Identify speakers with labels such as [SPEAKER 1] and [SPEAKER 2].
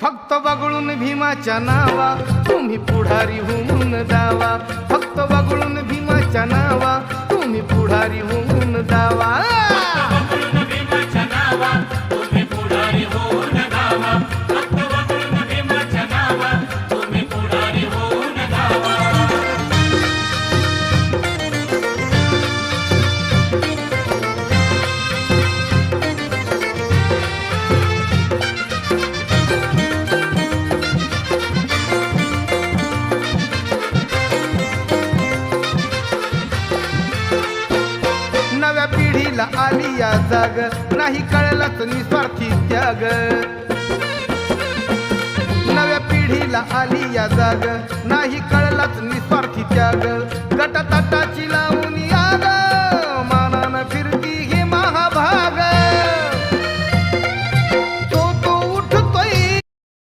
[SPEAKER 1] फक्त वगळून भीमाच्या नावा तुम्ही पुढारी होऊन जावा, फक्त वगळून भीमाच्या नावा तुम्ही पुढारी होऊन जावा। नव्या पिढीला आली या जाग, नाही कळलाच निस्वार्थी त्याग। नव्या पिढीला आली या जाग, नाही कळलाच निस्वार्थी त्याग। गटतटाची लावून आग